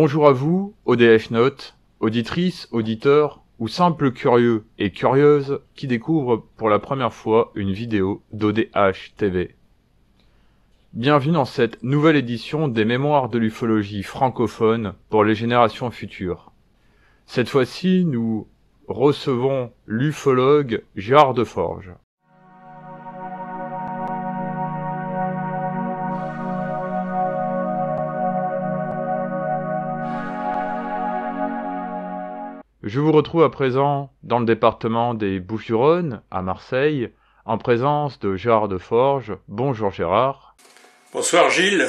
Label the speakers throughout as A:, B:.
A: Bonjour à vous, ODF Note, auditrices, auditeurs ou simples curieux et curieuses qui découvrent pour la première fois une vidéo d'ODH TV. Bienvenue dans cette nouvelle édition des Mémoires de l'ufologie francophone pour les générations futures. Cette fois-ci, nous recevons l'ufologue Gérard Deforge. Je vous retrouve à présent dans le département des Bouches-du-Rhône, à Marseille, en présence de Gérard Deforge. Bonjour Gérard.
B: Bonsoir Gilles.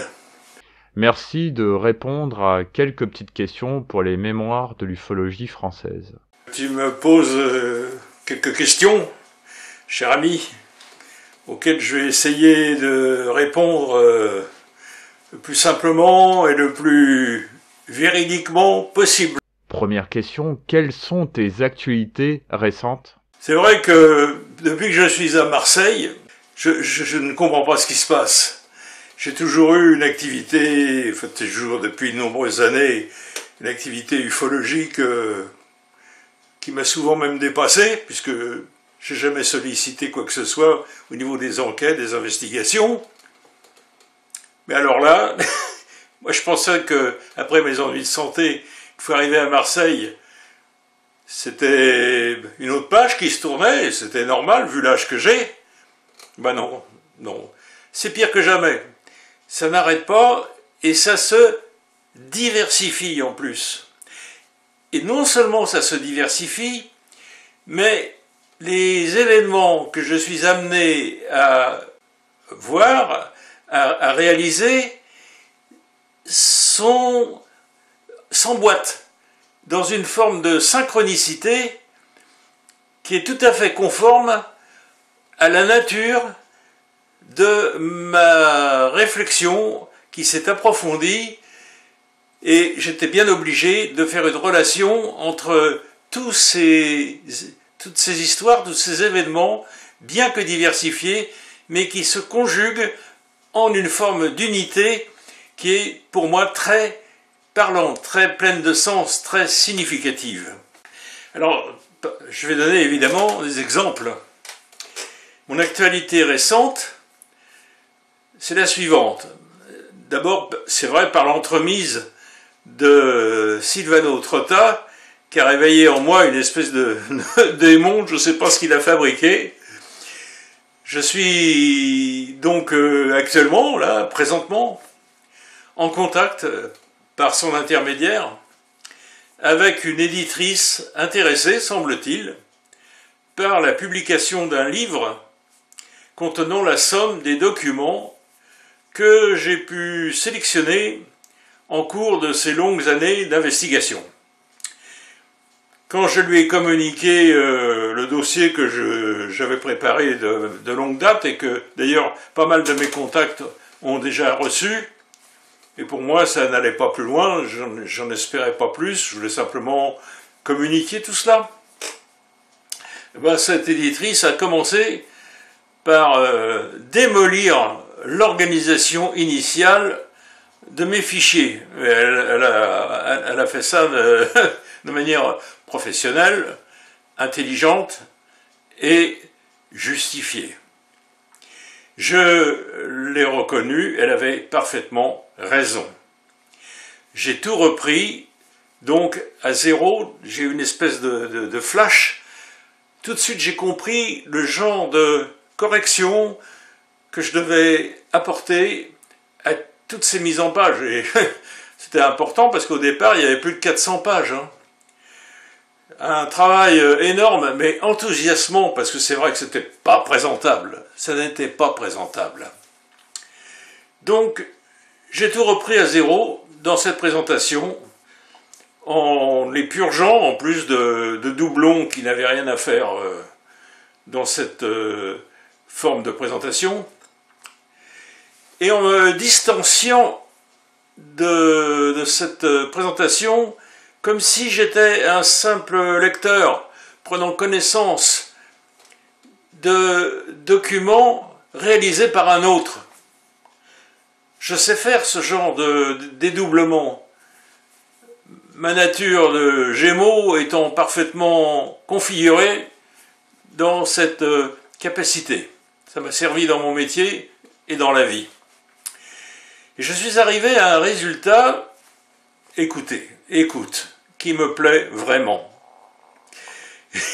A: Merci de répondre à quelques petites questions pour les mémoires de l'ufologie française.
B: Tu me poses quelques questions, cher ami, auxquelles je vais essayer de répondre le plus simplement et le plus véridiquement possible.
A: Première question, quelles sont tes actualités récentes?
B: C'est vrai que depuis que je suis à Marseille, je ne comprends pas ce qui se passe. J'ai toujours eu une activité, enfin toujours depuis de nombreuses années, une activité ufologique qui m'a souvent même dépassé, puisque j'ai jamais sollicité quoi que ce soit au niveau des enquêtes, des investigations. Mais alors là, moi je pensais que après mes ennuis de santé, il faut arriver à Marseille, c'était une autre page qui se tournait, c'était normal vu l'âge que j'ai. Ben non, non, c'est pire que jamais. Ça n'arrête pas et ça se diversifie en plus. Et non seulement ça se diversifie, mais les événements que je suis amené à voir, à réaliser, s'emboîtent dans une forme de synchronicité qui est tout à fait conforme à la nature de ma réflexion qui s'est approfondie, et j'étais bien obligé de faire une relation entre toutes ces histoires, tous ces événements, bien que diversifiés, mais qui se conjuguent en une forme d'unité qui est pour moi très parlante, très pleine de sens, très significative. Alors, je vais donner évidemment des exemples. Mon actualité récente, c'est la suivante. D'abord, c'est vrai, par l'entremise de Silvano Trotta, qui a réveillé en moi une espèce de démon, je ne sais pas ce qu'il a fabriqué. Je suis donc actuellement, là, présentement, en contact, par son intermédiaire, avec une éditrice intéressée, semble-t-il, par la publication d'un livre contenant la somme des documents que j'ai pu sélectionner en cours de ces longues années d'investigation. Quand je lui ai communiqué le dossier que j'avais préparé de longue date, et que d'ailleurs pas mal de mes contacts ont déjà reçu, et pour moi ça n'allait pas plus loin, j'en espérais pas plus, je voulais simplement communiquer tout cela. Ben, cette éditrice a commencé par démolir l'organisation initiale de mes fichiers. Elle a fait ça de manière professionnelle, intelligente et justifiée. Je l'ai reconnue, elle avait parfaitement raison. J'ai tout repris, donc à zéro, j'ai eu une espèce de flash. Tout de suite j'ai compris le genre de correction que je devais apporter à toutes ces mises en page. Et c'était important parce qu'au départ, il y avait plus de 400 pages. Un travail énorme, mais enthousiasmant, parce que c'est vrai que c'était pas présentable. Ça n'était pas présentable. Donc, j'ai tout repris à zéro dans cette présentation, en les purgeant, en plus de doublons qui n'avaient rien à faire dans cette forme de présentation, et en me distanciant de cette présentation comme si j'étais un simple lecteur prenant connaissance de documents réalisés par un autre. Je sais faire ce genre de dédoublement. ma nature de Gémeaux étant parfaitement configurée dans cette capacité. Ça m'a servi dans mon métier et dans la vie. Et je suis arrivé à un résultat, écoute, qui me plaît vraiment.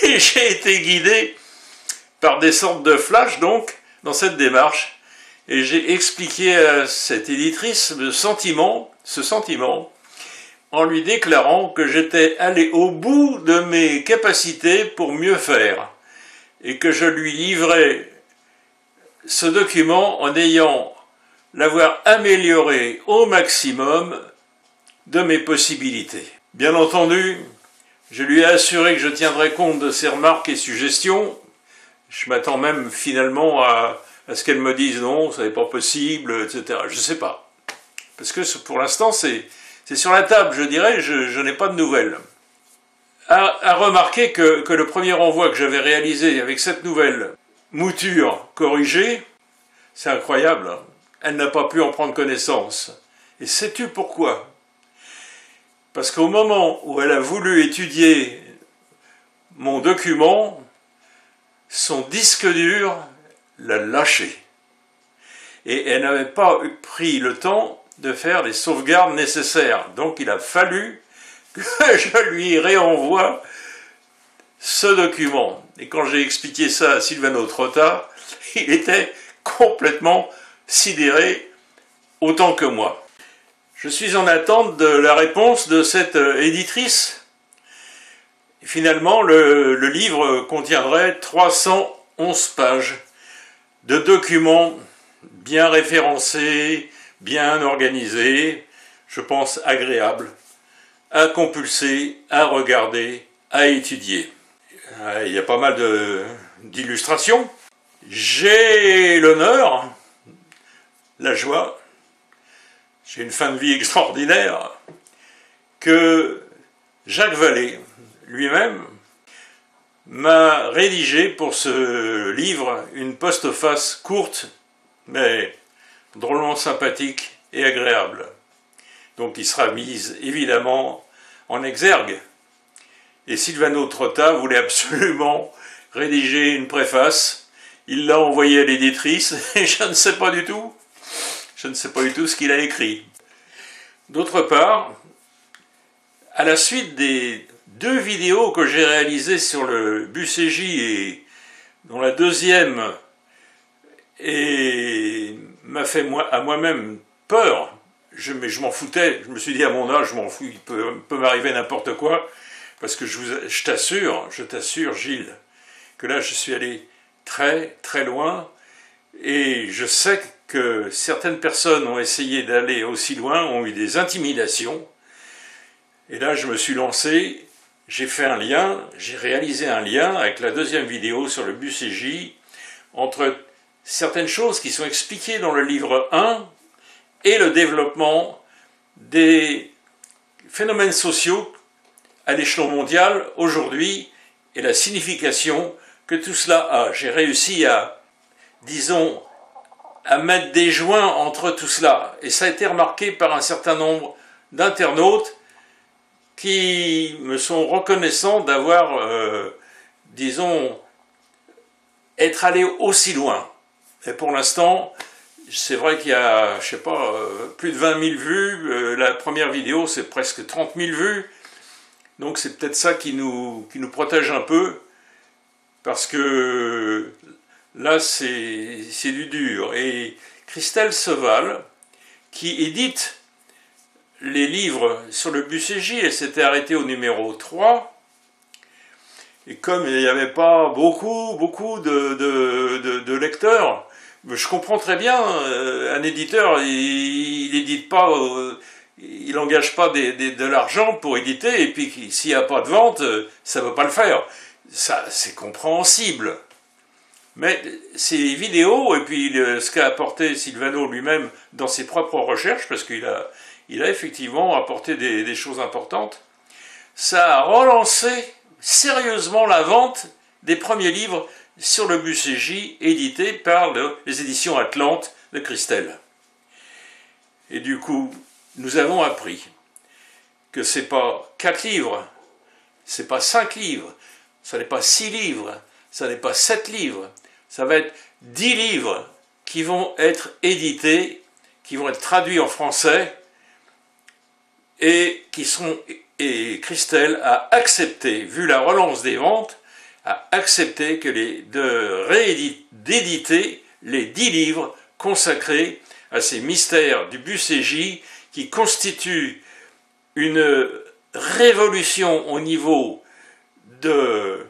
B: Et j'ai été guidé par des sortes de flashs, donc, dans cette démarche, et j'ai expliqué à cette éditrice ce sentiment, en lui déclarant que j'étais allé au bout de mes capacités pour mieux faire, et que je lui livrais ce document en ayant l'avoir amélioré au maximum de mes possibilités. Bien entendu, je lui ai assuré que je tiendrais compte de ses remarques et suggestions. Je m'attends même finalement à ce qu'elle me dise non, ça n'est pas possible, etc. Je ne sais pas. Parce que pour l'instant, c'est sur la table, je dirais, je n'ai pas de nouvelles. À remarquer que le premier envoi que j'avais réalisé avec cette nouvelle mouture corrigée, c'est incroyable, hein. Elle n'a pas pu en prendre connaissance. Et sais-tu pourquoi? Parce qu'au moment où elle a voulu étudier mon document, son disque dur l'a lâché. Et elle n'avait pas pris le temps de faire les sauvegardes nécessaires. Donc il a fallu que je lui réenvoie ce document. Et quand j'ai expliqué ça à Silvano Trotta, il était complètement sidéré autant que moi. Je suis en attente de la réponse de cette éditrice. Finalement, le livre contiendrait 311 pages de documents bien référencés, bien organisés, je pense agréables, à compulser, à regarder, à étudier. Il y a pas mal d'illustrations. J'ai l'honneur, la joie, j'ai une fin de vie extraordinaire, que Jacques Vallée, lui-même, m'a rédigé pour ce livre une postface courte, mais drôlement sympathique et agréable. Donc il sera mis évidemment en exergue. Et Silvano Trotta voulait absolument rédiger une préface. Il l'a envoyé à l'éditrice et je ne sais pas du tout ce qu'il a écrit. D'autre part, à la suite des 2 vidéos que j'ai réalisées sur le BUCJ et dont la deuxième m'a fait à moi-même peur, mais je m'en foutais, je me suis dit à mon âge, je m'en fous, il peut m'arriver n'importe quoi, parce que je t'assure Gilles, que là je suis allé très très loin, et je sais que certaines personnes ont essayé d'aller aussi loin, ont eu des intimidations, et là je me suis lancé, j'ai réalisé un lien avec la deuxième vidéo sur le BUCJ, entre certaines choses qui sont expliquées dans le livre 1 et le développement des phénomènes sociaux à l'échelon mondial aujourd'hui et la signification que tout cela a. J'ai réussi à, disons, à mettre des joints entre tout cela. Et ça a été remarqué par un certain nombre d'internautes qui me sont reconnaissants d'avoir, disons, être allé aussi loin. Et pour l'instant, c'est vrai qu'il y a, je sais pas, plus de 20 000 vues. La première vidéo, c'est presque 30 000 vues. Donc c'est peut-être ça qui nous protège un peu. Parce que là, c'est du dur. Et Christelle Seval, qui édite les livres sur le BUCJ, elle s'était arrêtée au numéro 3. Et comme il n'y avait pas beaucoup de lecteurs, je comprends très bien, un éditeur, il n'édite pas, il n'engage pas de l'argent pour éditer, et puis s'il n'y a pas de vente, ça ne veut pas le faire. Ça, c'est compréhensible. Mais ces vidéos, et puis ce qu'a apporté Silvano lui-même dans ses propres recherches, parce qu'il a effectivement apporté des choses importantes, ça a relancé sérieusement la vente des premiers livres sur le BUCJ édités par les éditions Atlante de Christelle. Et du coup, nous avons appris que c'est pas 4 livres, c'est pas 5 livres, ça n'est pas 6 livres, ça n'est pas 7 livres, ça va être 10 livres qui vont être édités, qui vont être traduits en français et et Christelle a accepté, vu la relance des ventes, a accepté d'éditer les 10 livres consacrés à ces mystères du Bucégy qui constituent une révolution au niveau de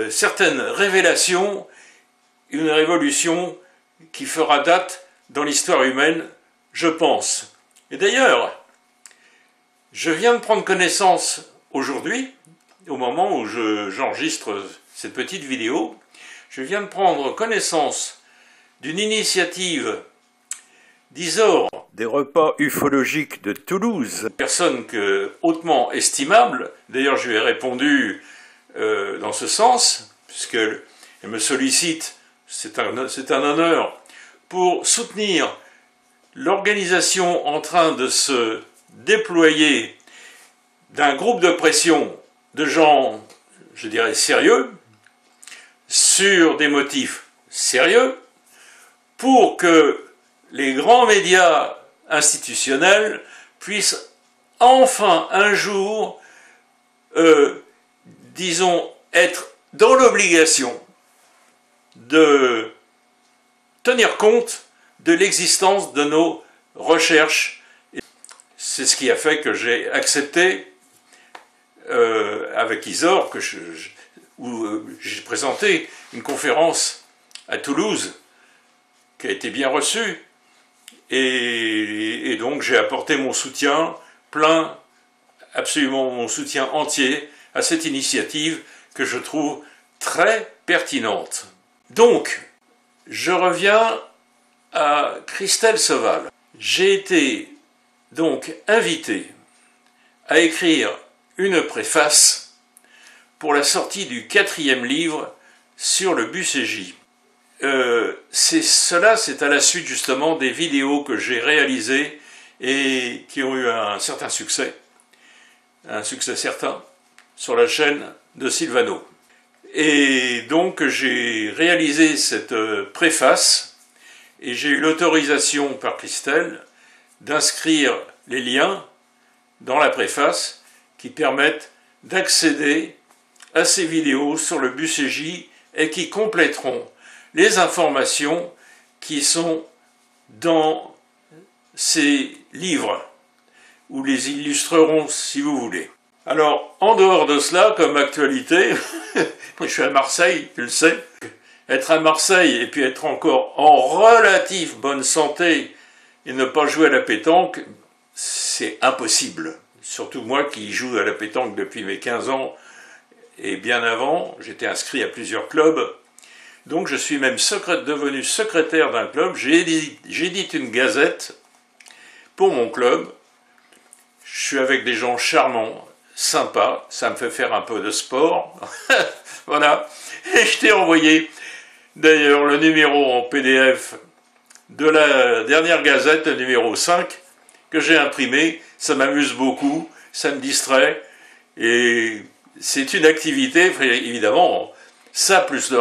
B: certaines révélations, une révolution qui fera date dans l'histoire humaine, je pense. Et d'ailleurs, je viens de prendre connaissance aujourd'hui, au moment où j'enregistre cette petite vidéo, je viens de prendre connaissance d'une initiative d'Isor, des repas ufologiques de Toulouse, personne hautement estimable. D'ailleurs, je lui ai répondu dans ce sens, puisqu'elle me sollicite, c'est un honneur, pour soutenir l'organisation en train de se déployer d'un groupe de pression de gens, je dirais, sérieux, sur des motifs sérieux, pour que les grands médias institutionnels puissent enfin un jour, disons, être dans l'obligation de tenir compte de l'existence de nos recherches. C'est ce qui a fait que j'ai accepté, avec Isor, où j'ai présenté une conférence à Toulouse, qui a été bien reçue, et donc j'ai apporté mon soutien plein, absolument mon soutien entier à cette initiative que je trouve très pertinente. Donc, je reviens à Christelle Sauval. J'ai été donc invité à écrire une préface pour la sortie du 4e livre sur le Bucégy. C'est à la suite justement des vidéos que j'ai réalisées et qui ont eu un certain succès certain, sur la chaîne de Sylvano. Et donc j'ai réalisé cette préface et j'ai eu l'autorisation par Christelle d'inscrire les liens dans la préface qui permettent d'accéder à ces vidéos sur le Bucégy et qui compléteront les informations qui sont dans ces livres, ou les illustreront si vous voulez. Alors, en dehors de cela, comme actualité, je suis à Marseille, tu le sais, être à Marseille et puis être encore en relative bonne santé et ne pas jouer à la pétanque, c'est impossible. Surtout moi qui joue à la pétanque depuis mes 15 ans et bien avant, j'étais inscrit à plusieurs clubs. Donc je suis même devenu secrétaire d'un club, j'édite une gazette pour mon club. Je suis avec des gens charmants, sympas, ça me fait faire un peu de sport. Voilà, et je t'ai envoyé d'ailleurs le numéro en PDF de la dernière gazette, le numéro 5, que j'ai imprimé. Ça m'amuse beaucoup, ça me distrait, et c'est une activité, évidemment, ça plus le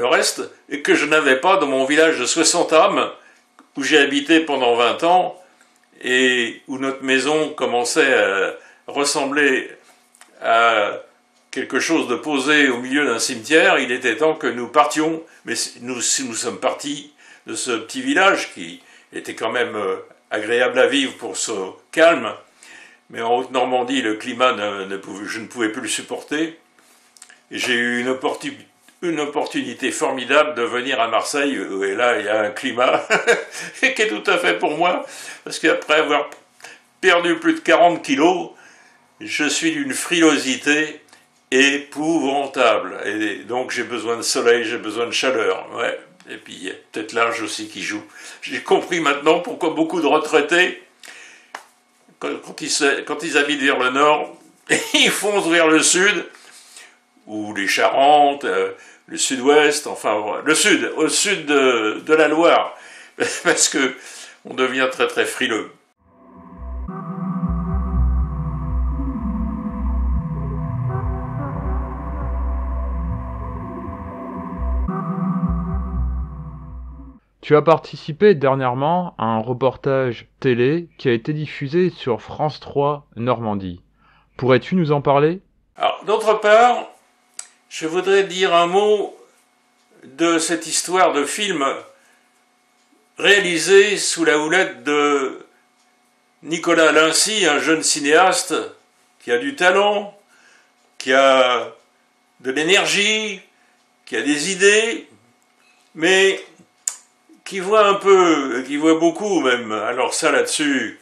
B: reste, et que je n'avais pas dans mon village de 60 âmes, où j'ai habité pendant 20 ans, et où notre maison commençait à ressembler à quelque chose de posé au milieu d'un cimetière. Il était temps que nous partions, mais nous sommes partis de ce petit village qui était quand même agréable à vivre pour ce calme, mais en Haute-Normandie, le climat, je ne pouvais plus le supporter. J'ai eu une opportunité formidable de venir à Marseille, et là il y a un climat qui est tout à fait pour moi, parce qu'après avoir perdu plus de 40 kilos, je suis d'une frilosité épouvantable, et donc j'ai besoin de soleil, j'ai besoin de chaleur, ouais. Et puis il y a peut-être l'âge aussi qui joue. J'ai compris maintenant pourquoi beaucoup de retraités, quand ils habitent vers le nord, ils foncent vers le sud, ou les Charentes, le sud-ouest, enfin le sud, au sud de la Loire, parce que on devient très très frileux.
A: Tu as participé dernièrement à un reportage télé qui a été diffusé sur France 3 Normandie. Pourrais-tu nous en parler?
B: Alors, d'autre part, je voudrais dire un mot de cette histoire de film réalisé sous la houlette de Nicolas Lincy, un jeune cinéaste qui a du talent, qui a de l'énergie, qui a des idées, mais qui voit un peu, qui voit beaucoup même. Alors ça là-dessus,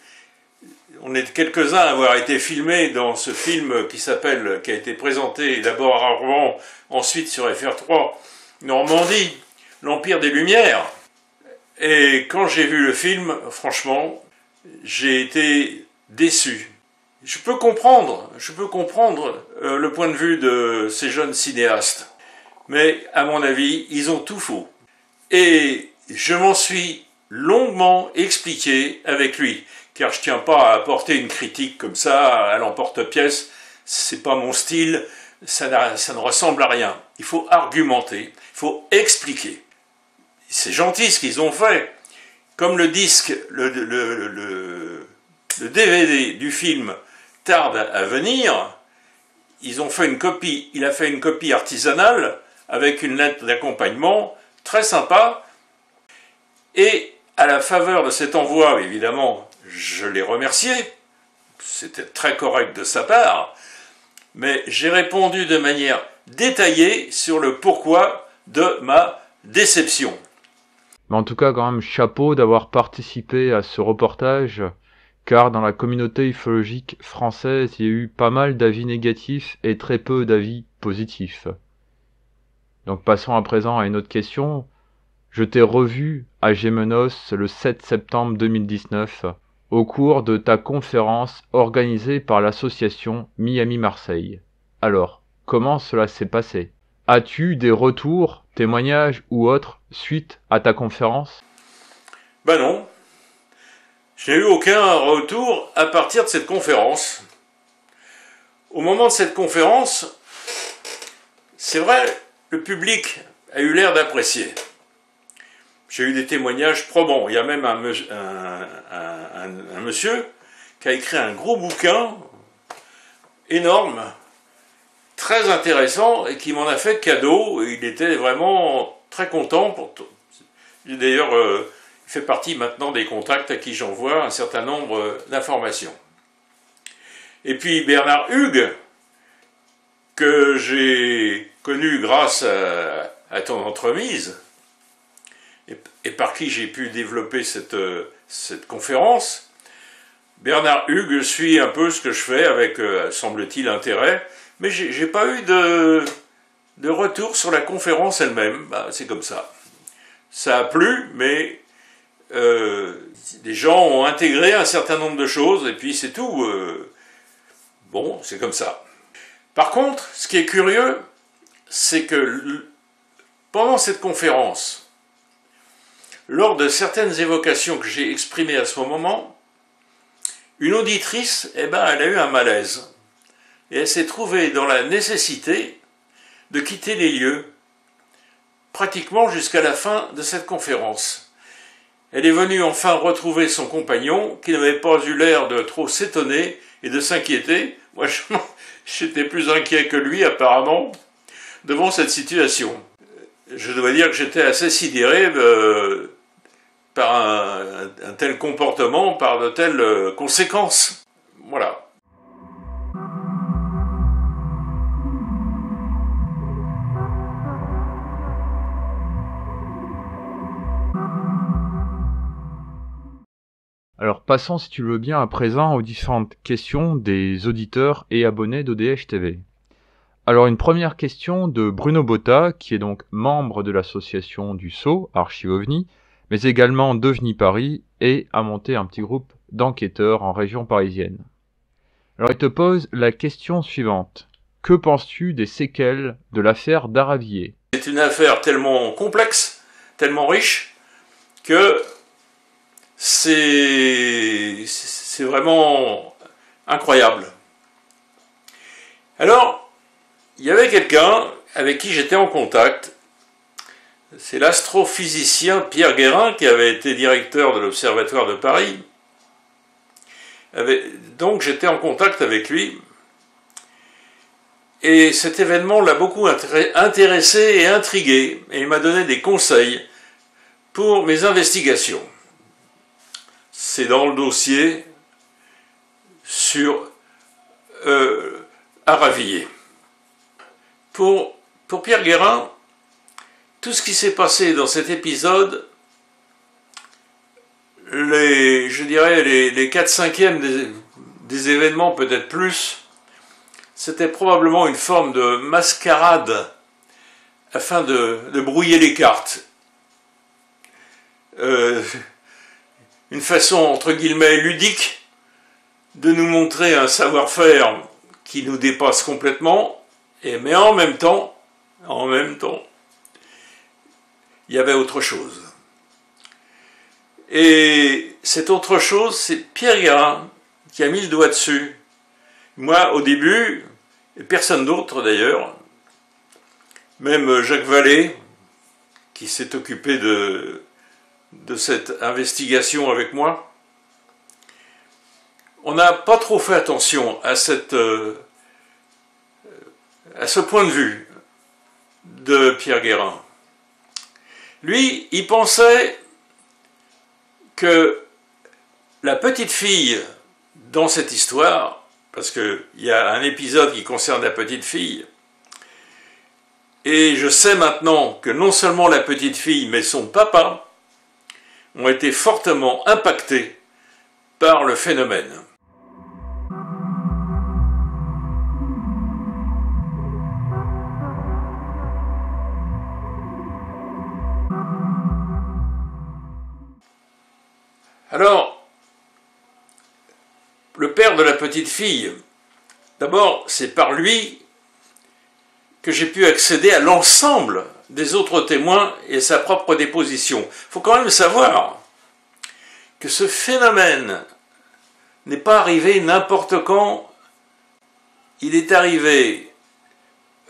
B: on est quelques-uns à avoir été filmés dans ce film qui a été présenté d'abord à Rouen, ensuite sur FR3 Normandie, l'Empire des Lumières. Et quand j'ai vu le film, franchement, j'ai été déçu. Je peux comprendre le point de vue de ces jeunes cinéastes, mais à mon avis, ils ont tout faux. Et je m'en suis longuement expliqué avec lui, car je tiens pas à apporter une critique comme ça à l'emporte-pièce, c'est pas mon style, ça ne ressemble à rien. Il faut argumenter, il faut expliquer. C'est gentil ce qu'ils ont fait. Comme le disque, le DVD du film tarde à venir, il a fait une copie artisanale avec une lettre d'accompagnement très sympa. Et à la faveur de cet envoi, évidemment, je l'ai remercié. C'était très correct de sa part. Mais j'ai répondu de manière détaillée sur le pourquoi de ma déception.
A: Mais en tout cas, quand même, chapeau d'avoir participé à ce reportage, car dans la communauté ufologique française, il y a eu pas mal d'avis négatifs et très peu d'avis positifs. Donc passons à présent à une autre question. Je t'ai revu à Gémenos le 7 septembre 2019 au cours de ta conférence organisée par l'association Miami-Marseille. Alors, comment cela s'est passé? As-tu des retours, témoignages ou autres suite à ta conférence?
B: Ben non, je n'ai eu aucun retour à partir de cette conférence. Au moment de cette conférence, c'est vrai, le public a eu l'air d'apprécier. J'ai eu des témoignages probants. Il y a même un monsieur qui a écrit un gros bouquin énorme, très intéressant, et qui m'en a fait cadeau. Il était vraiment très content. D'ailleurs, il fait partie maintenant des contacts à qui j'envoie un certain nombre d'informations. Et puis Bernard Hugues, que j'ai connu grâce à ton entremise, et par qui j'ai pu développer cette conférence. Bernard Hugues suit un peu ce que je fais avec, semble-t-il, intérêt, mais j'ai pas eu de retour sur la conférence elle-même. Bah, c'est comme ça. Ça a plu, mais les gens ont intégré un certain nombre de choses, et puis c'est tout. Bon, c'est comme ça. Par contre, ce qui est curieux, c'est que pendant cette conférence, lors de certaines évocations que j'ai exprimées à ce moment, une auditrice, elle a eu un malaise. Et elle s'est trouvée dans la nécessité de quitter les lieux, pratiquement jusqu'à la fin de cette conférence. Elle est venue enfin retrouver son compagnon, qui n'avait pas eu l'air de trop s'étonner et de s'inquiéter. Moi, j'étais plus inquiet que lui, apparemment, devant cette situation. Je dois dire que j'étais assez sidéré par un tel comportement, par de telles conséquences. Voilà.
A: Alors passons, si tu le veux bien, à présent aux différentes questions des auditeurs et abonnés d'ODH TV. Alors une première question de Bruno Botta, qui est donc membre de l'association du Sceau, Archive OVNI, mais également d'OVNI Paris, et a monté un petit groupe d'enquêteurs en région parisienne. Alors il te pose la question suivante. Que penses-tu des séquelles de l'affaire d'Aravier?
B: C'est une affaire tellement complexe, tellement riche, que c'est vraiment incroyable. Alors, il y avait quelqu'un avec qui j'étais en contact, c'est l'astrophysicien Pierre Guérin, qui avait été directeur de l'Observatoire de Paris. Donc j'étais en contact avec lui. Et cet événement l'a beaucoup intéressé et intrigué. Et il m'a donné des conseils pour mes investigations. C'est dans le dossier sur Aravilliers. Pour Pierre Guérin, tout ce qui s'est passé dans cet épisode, je dirais les 4/5 des événements, peut-être plus, c'était probablement une forme de mascarade afin de brouiller les cartes. Une façon, entre guillemets, ludique de nous montrer un savoir-faire qui nous dépasse complètement, mais en même temps, il y avait autre chose. Et cette autre chose, c'est Pierre Guérin qui a mis le doigt dessus. Moi, au début, et personne d'autre d'ailleurs, même Jacques Vallée, qui s'est occupé de cette investigation avec moi, on n'a pas trop fait attention à ce point de vue de Pierre Guérin. Lui, il pensait que la petite fille dans cette histoire, parce qu'il y a un épisode qui concerne la petite fille, et je sais maintenant que non seulement la petite fille, mais son papa ont été fortement impactés par le phénomène. Alors, le père de la petite fille, d'abord, c'est par lui que j'ai pu accéder à l'ensemble des autres témoins et sa propre déposition. Il faut quand même savoir que ce phénomène n'est pas arrivé n'importe quand. Il est arrivé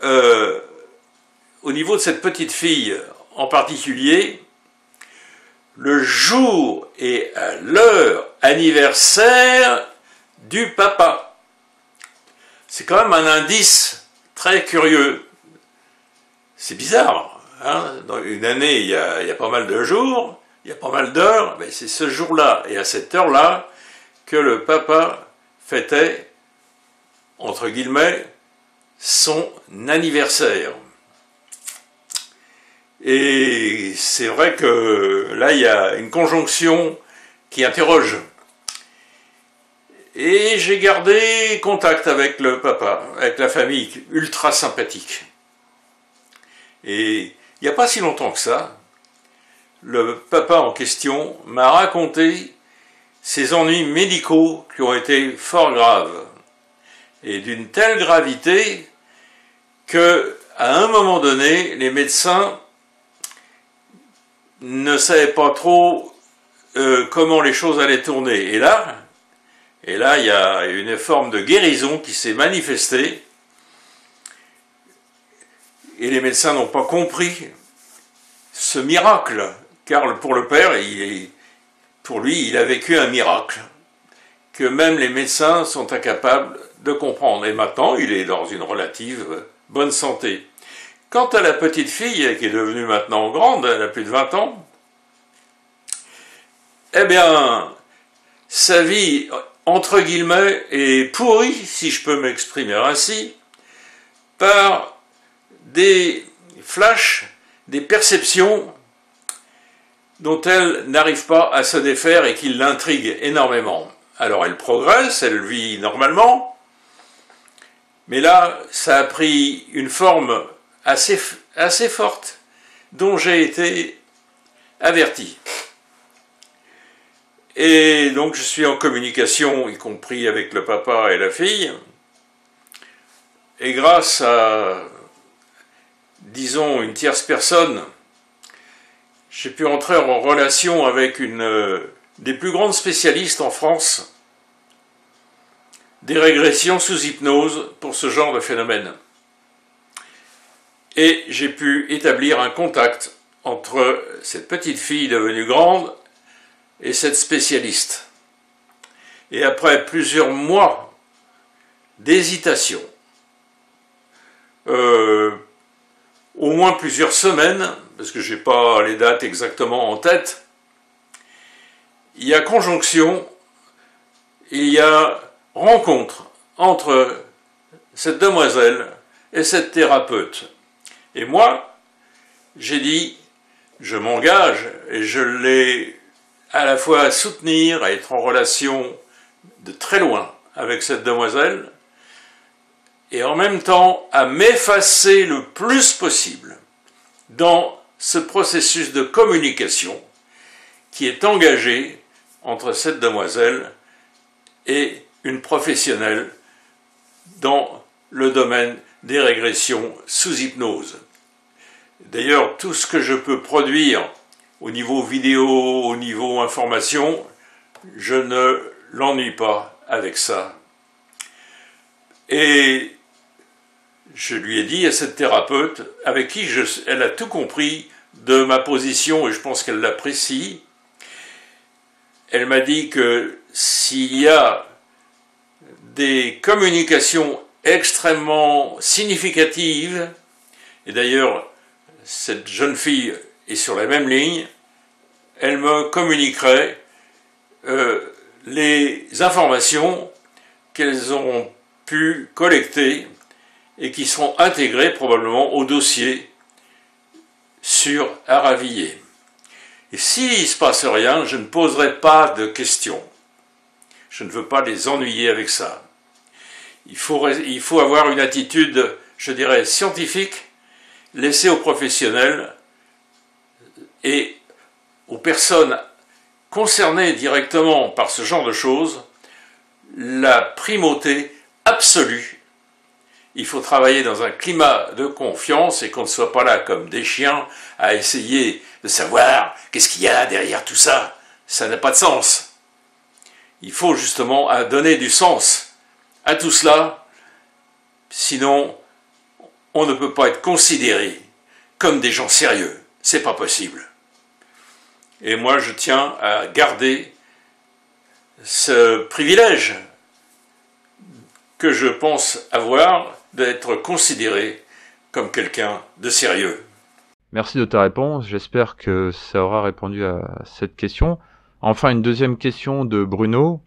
B: au niveau de cette petite fille en particulier, le jour et à l'heure anniversaire du papa. C'est quand même un indice très curieux. C'est bizarre, hein? Dans une année, il y a pas mal de jours, il y a pas mal d'heures, mais c'est ce jour-là et à cette heure-là que le papa fêtait, entre guillemets, son anniversaire. Et c'est vrai que là, il y a une conjonction qui interroge. Et j'ai gardé contact avec le papa, avec la famille, ultra sympathique. Et il n'y a pas si longtemps que ça, le papa en question m'a raconté ses ennuis médicaux qui ont été fort graves. Et d'une telle gravité que, à un moment donné, les médecins ne savaient pas trop comment les choses allaient tourner. Et là, il y a une forme de guérison qui s'est manifestée. Et les médecins n'ont pas compris ce miracle, car pour le père, pour lui, il a vécu un miracle, que même les médecins sont incapables de comprendre. Et maintenant, il est dans une relative bonne santé. Quant à la petite fille, qui est devenue maintenant grande, elle a plus de 20 ans, eh bien, sa vie, entre guillemets, est pourrie, si je peux m'exprimer ainsi, par des flashs, des perceptions dont elle n'arrive pas à se défaire et qui l'intriguent énormément. Alors elle progresse, elle vit normalement, mais là, ça a pris une forme assez forte, dont j'ai été averti. Et donc je suis en communication, y compris avec le papa et la fille, et grâce à, disons, une tierce personne, j'ai pu entrer en relation avec une des plus grandes spécialistes en France des régressions sous hypnose pour ce genre de phénomène. Et j'ai pu établir un contact entre cette petite fille devenue grande et cette spécialiste. Et après plusieurs mois d'hésitation, au moins plusieurs semaines, parce que je n'ai pas les dates exactement en tête, il y a conjonction, il y a rencontre entre cette demoiselle et cette thérapeute. Et moi, j'ai dit, je m'engage et je l'ai à la fois à soutenir, à être en relation de très loin avec cette demoiselle, et en même temps à m'effacer le plus possible dans ce processus de communication qui est engagé entre cette demoiselle et une professionnelle dans le domaine des régressions sous hypnose. D'ailleurs, tout ce que je peux produire au niveau vidéo, au niveau information, je ne l'ennuie pas avec ça. Et je lui ai dit à cette thérapeute, avec qui elle a tout compris de ma position, et je pense qu'elle l'apprécie, elle m'a dit que s'il y a des communications extrêmement significatives, et d'ailleurs cette jeune fille est sur la même ligne, elle me communiquerait les informations qu'elles auront pu collecter et qui seront intégrées probablement au dossier sur Aravilliers. Et s'il ne se passe rien, je ne poserai pas de questions. Je ne veux pas les ennuyer avec ça. Il faut avoir une attitude, je dirais, scientifique, laisser aux professionnels et aux personnes concernées directement par ce genre de choses la primauté absolue. Il faut travailler dans un climat de confiance et qu'on ne soit pas là comme des chiens à essayer de savoir qu'est-ce qu'il y a derrière tout ça. Ça n'a pas de sens. Il faut justement donner du sens à tout cela, sinon on ne peut pas être considéré comme des gens sérieux. C'est pas possible. Et moi, je tiens à garder ce privilège que je pense avoir d'être considéré comme quelqu'un de sérieux.
A: Merci de ta réponse, j'espère que ça aura répondu à cette question. Enfin, une deuxième question de Bruno.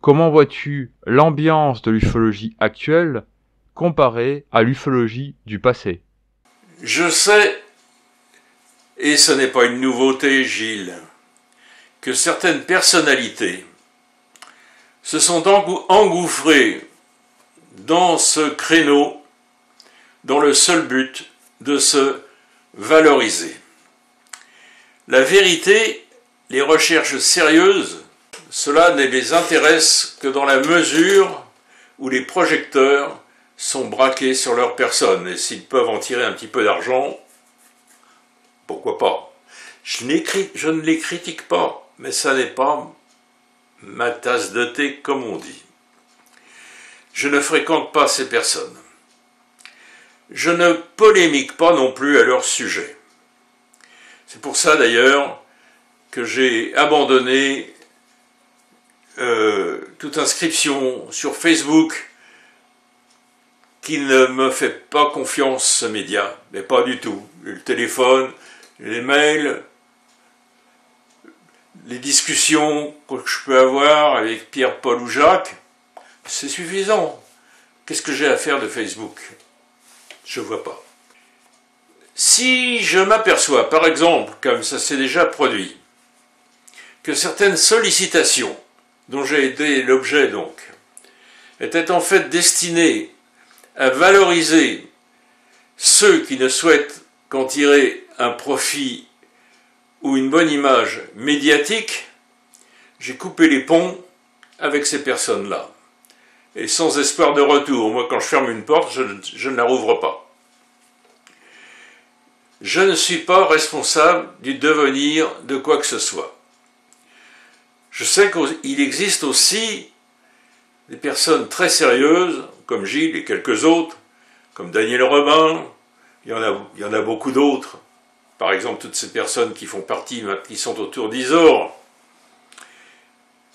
A: Comment vois-tu l'ambiance de l'ufologie actuelle comparée à l'ufologie du passé?
B: Je sais, et ce n'est pas une nouveauté, Gilles, que certaines personnalités se sont engouffrées dans ce créneau dont le seul but de se valoriser. La vérité, les recherches sérieuses, cela ne les intéresse que dans la mesure où les projecteurs sont braqués sur leur personne. Et s'ils peuvent en tirer un petit peu d'argent, pourquoi pas? Je ne les critique pas, mais ça n'est pas ma tasse de thé, comme on dit. Je ne fréquente pas ces personnes. Je ne polémique pas non plus à leur sujet. C'est pour ça d'ailleurs que j'ai abandonné toute inscription sur Facebook qui ne me fait pas confiance, ce média, mais pas du tout. Le téléphone, les mails, les discussions que je peux avoir avec Pierre, Paul ou Jacques, c'est suffisant. Qu'est-ce que j'ai à faire de Facebook? Je vois pas. Si je m'aperçois, par exemple, comme ça s'est déjà produit, que certaines sollicitations, dont j'ai été l'objet donc, étaient en fait destinées à valoriser ceux qui ne souhaitent qu'en tirer un profit ou une bonne image médiatique, j'ai coupé les ponts avec ces personnes-là. Et sans espoir de retour. Moi, quand je ferme une porte, je ne la rouvre pas. Je ne suis pas responsable du devenir de quoi que ce soit. Je sais qu'il existe aussi des personnes très sérieuses, comme Gilles et quelques autres, comme Daniel Robin, il y en a beaucoup d'autres, par exemple toutes ces personnes qui font partie, qui sont autour d'Isor,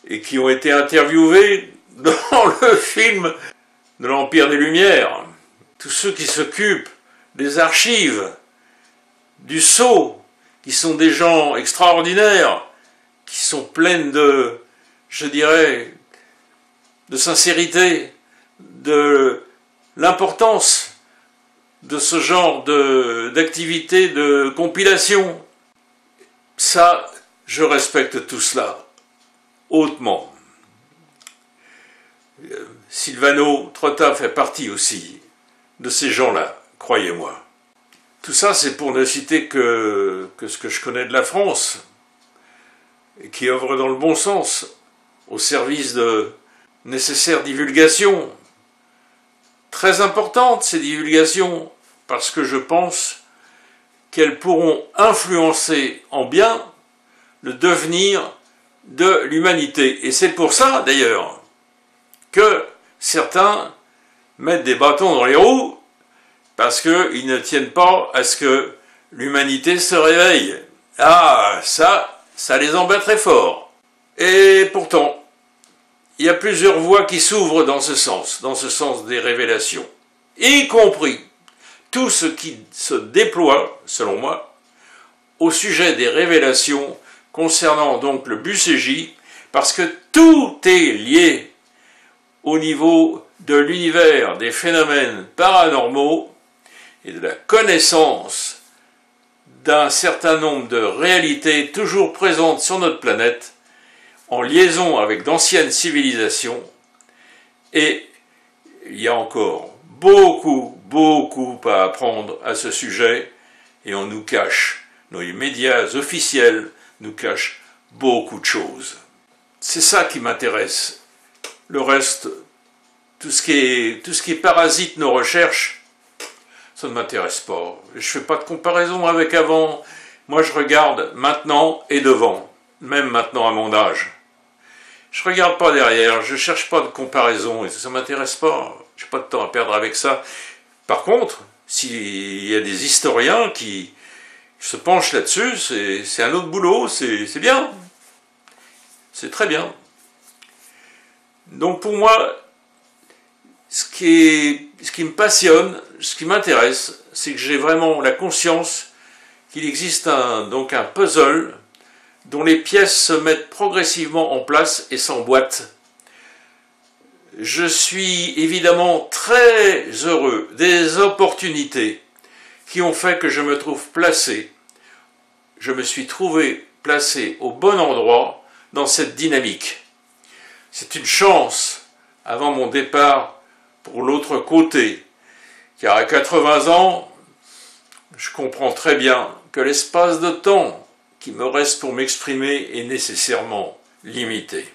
B: et qui ont été interviewées dans le film de l'Empire des Lumières, tous ceux qui s'occupent des archives, du Sceau, qui sont des gens extraordinaires, qui sont pleines de, je dirais, de sincérité, de l'importance de ce genre d'activité de compilation. Ça, je respecte tout cela hautement. Silvano Trotta fait partie aussi de ces gens-là, croyez-moi. Tout ça, c'est pour ne citer que ce que je connais de la France, et qui œuvre dans le bon sens, au service de nécessaire divulgation. Très importante, ces divulgations, parce que je pense qu'elles pourront influencer en bien le devenir de l'humanité. Et c'est pour ça, d'ailleurs, que certains mettent des bâtons dans les roues, parce qu'ils ne tiennent pas à ce que l'humanité se réveille. Ah, ça les embête très fort. Et pourtant, il y a plusieurs voies qui s'ouvrent dans ce sens des révélations, y compris tout ce qui se déploie, selon moi, au sujet des révélations concernant donc le BUCJ, parce que tout est lié au niveau de l'univers des phénomènes paranormaux et de la connaissance d'un certain nombre de réalités toujours présentes sur notre planète, en liaison avec d'anciennes civilisations, et il y a encore beaucoup à apprendre à ce sujet, et on nous cache, nos médias officiels nous cachent beaucoup de choses. C'est ça qui m'intéresse. Le reste, tout ce qui est parasite nos recherches, ça ne m'intéresse pas. Je ne fais pas de comparaison avec avant. Moi, je regarde maintenant et devant, même maintenant à mon âge. Je ne regarde pas derrière, je ne cherche pas de comparaison, et ça ne m'intéresse pas. Je n'ai pas de temps à perdre avec ça. Par contre, s'il y a des historiens qui se penchent là-dessus, c'est un autre boulot, c'est bien. C'est très bien. Donc pour moi, ce qui me passionne, ce qui m'intéresse, c'est que j'ai vraiment la conscience qu'il existe un puzzle dont les pièces se mettent progressivement en place et s'emboîtent. Je suis évidemment très heureux des opportunités qui ont fait que je me suis trouvé placé au bon endroit dans cette dynamique. C'est une chance avant mon départ pour l'autre côté, car à 80 ans, je comprends très bien que l'espace de temps qui me reste pour m'exprimer est nécessairement limité.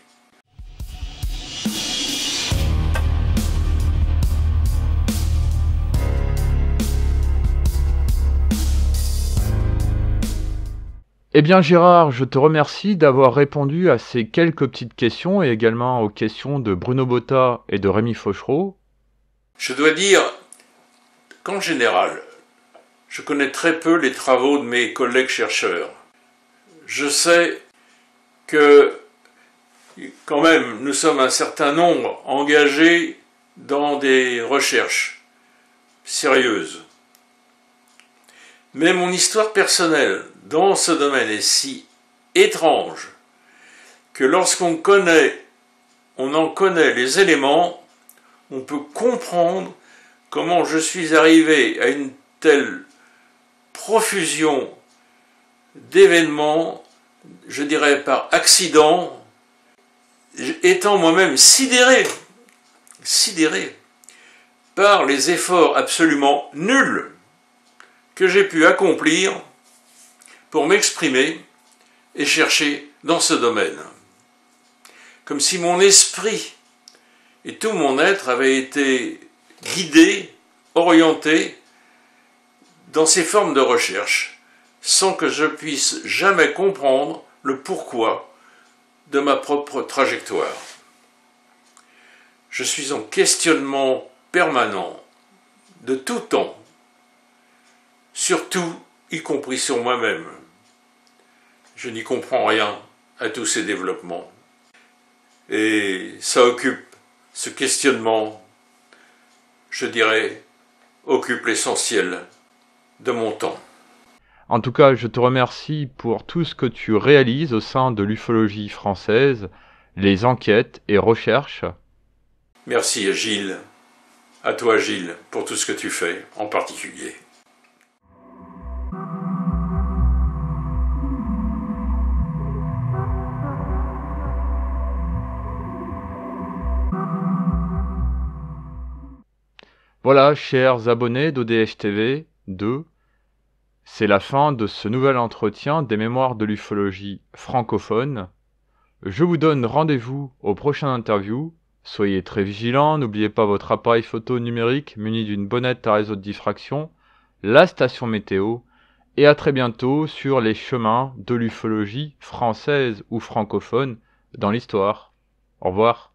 A: Eh bien Gérard, je te remercie d'avoir répondu à ces quelques petites questions et également aux questions de Bruno Botta et de Rémi Fauchereau.
B: Je dois dire qu'en général, je connais très peu les travaux de mes collègues chercheurs. Je sais que quand même nous sommes un certain nombre engagés dans des recherches sérieuses. Mais mon histoire personnelle dans ce domaine est si étrange que lorsqu'on en connaît les éléments, on peut comprendre comment je suis arrivé à une telle profusion d'événements, je dirais par accident, étant moi-même sidéré par les efforts absolument nuls que j'ai pu accomplir pour m'exprimer et chercher dans ce domaine. Comme si mon esprit et tout mon être avaient été guidés, orientés dans ces formes de recherche, sans que je puisse jamais comprendre le pourquoi de ma propre trajectoire. Je suis en questionnement permanent, de tout temps, sur tout y compris sur moi-même. Je n'y comprends rien à tous ces développements. Et ça occupe, ce questionnement, je dirais, occupe l'essentiel de mon temps.
A: En tout cas, je te remercie pour tout ce que tu réalises au sein de l'ufologie française, les enquêtes et recherches.
B: Merci Gilles, à toi Gilles, pour tout ce que tu fais en particulier.
A: Voilà, chers abonnés d'ODH TV 2, c'est la fin de ce nouvel entretien des mémoires de l'ufologie francophone. Je vous donne rendez-vous au prochain interview. Soyez très vigilants, n'oubliez pas votre appareil photo numérique muni d'une bonnette à réseau de diffraction, la station météo, et à très bientôt sur les chemins de l'ufologie française ou francophone dans l'histoire. Au revoir.